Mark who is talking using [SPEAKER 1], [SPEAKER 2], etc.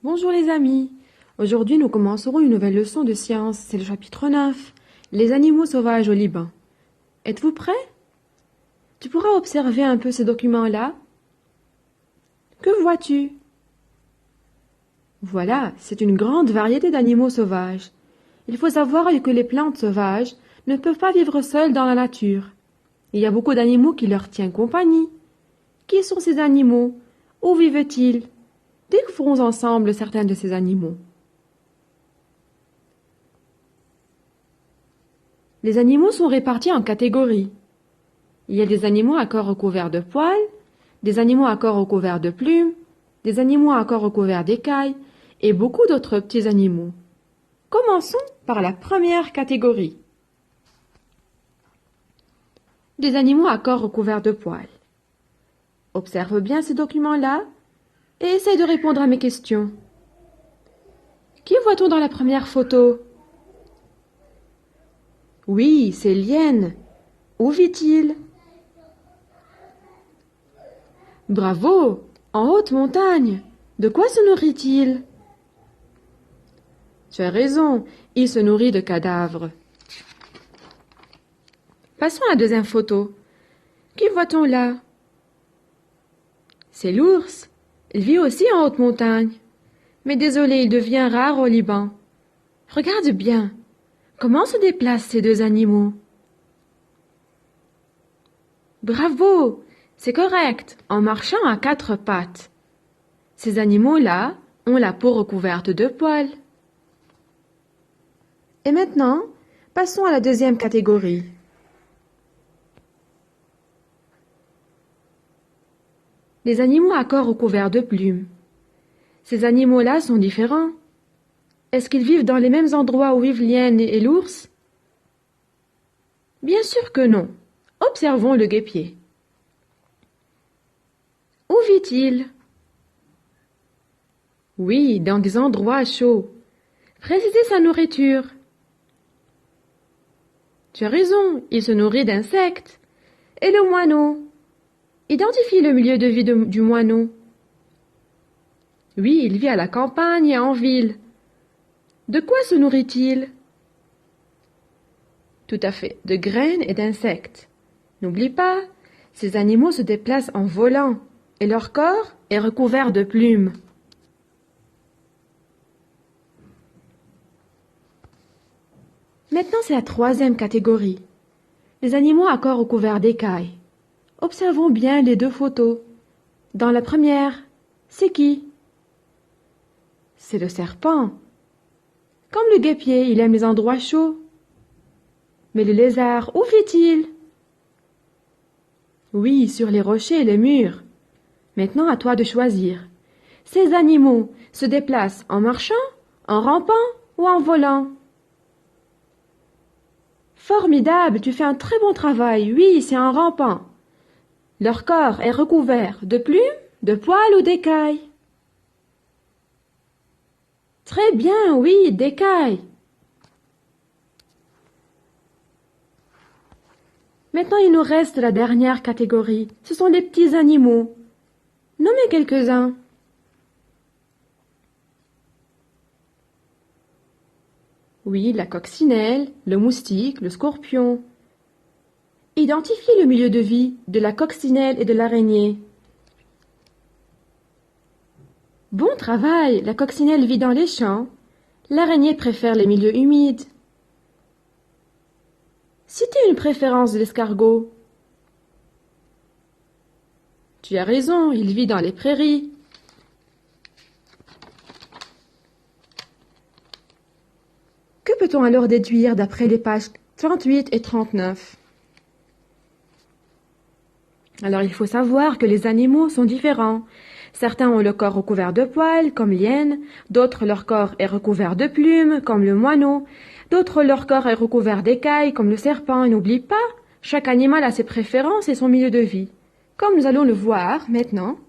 [SPEAKER 1] Bonjour les amis. Aujourd'hui, nous commencerons une nouvelle leçon de science. C'est le chapitre 9. Les animaux sauvages au Liban. Êtes-vous prêts? Tu pourras observer un peu ces documents-là. Que vois-tu? Voilà, c'est une grande variété d'animaux sauvages. Il faut savoir que les plantes sauvages ne peuvent pas vivre seules dans la nature. Il y a beaucoup d'animaux qui leur tiennent compagnie. Qui sont ces animaux? Où vivent-ils? Découvrons ensemble certains de ces animaux. Les animaux sont répartis en catégories. Il y a des animaux à corps recouverts de poils, des animaux à corps recouverts de plumes, des animaux à corps recouverts d'écailles et beaucoup d'autres petits animaux. Commençons par la première catégorie. Des animaux à corps recouverts de poils. Observe bien ces documents-là et essaye de répondre à mes questions. Qui voit-on dans la première photo? Oui, c'est l'hyène. Où vit-il? Bravo! En haute montagne. De quoi se nourrit-il? Tu as raison, il se nourrit de cadavres. Passons à la deuxième photo. Qui voit-on là? C'est l'ours. Il vit aussi en haute montagne. Mais désolé, il devient rare au Liban. Regarde bien. Comment se déplacent ces deux animaux? Bravo! C'est correct, en marchant à quatre pattes. Ces animaux-là ont la peau recouverte de poils. Et maintenant, passons à la deuxième catégorie. Les animaux à corps recouvert de plumes. Ces animaux-là sont différents. Est-ce qu'ils vivent dans les mêmes endroits où vivent l'hyène et l'ours? Bien sûr que non. Observons le guêpier. Où vit-il? Oui, dans des endroits chauds. Précisez sa nourriture. Tu as raison, il se nourrit d'insectes. Et le moineau? Identifie le milieu de vie du moineau. Oui, il vit à la campagne et en ville. De quoi se nourrit-il? Tout à fait, de graines et d'insectes. N'oublie pas, ces animaux se déplacent en volant et leur corps est recouvert de plumes. Maintenant, c'est la troisième catégorie. Les animaux à corps recouvert d'écailles. Observons bien les deux photos. Dans la première, c'est qui? C'est le serpent. Comme le guêpier, il aime les endroits chauds. Mais le lézard, où vit-il? Oui, sur les rochers et les murs. Maintenant, à toi de choisir. Ces animaux se déplacent en marchant, en rampant ou en volant? Formidable, tu fais un très bon travail. Oui, c'est en rampant. Leur corps est recouvert de plumes, de poils ou d'écailles? Très bien, oui, d'écailles. Maintenant, il nous reste la dernière catégorie. Ce sont les petits animaux. Nommez quelques-uns. Oui, la coccinelle, le moustique, le scorpion. Identifiez le milieu de vie de la coccinelle et de l'araignée. Bon travail, la coccinelle vit dans les champs. L'araignée préfère les milieux humides. Citez une préférence de l'escargot. Tu as raison, il vit dans les prairies. Que peut-on alors déduire d'après les pages 38 et 39? Alors il faut savoir que les animaux sont différents. Certains ont le corps recouvert de poils, comme l'hyène, d'autres leur corps est recouvert de plumes, comme le moineau, d'autres leur corps est recouvert d'écailles, comme le serpent. Et n'oublie pas, chaque animal a ses préférences et son milieu de vie, comme nous allons le voir maintenant.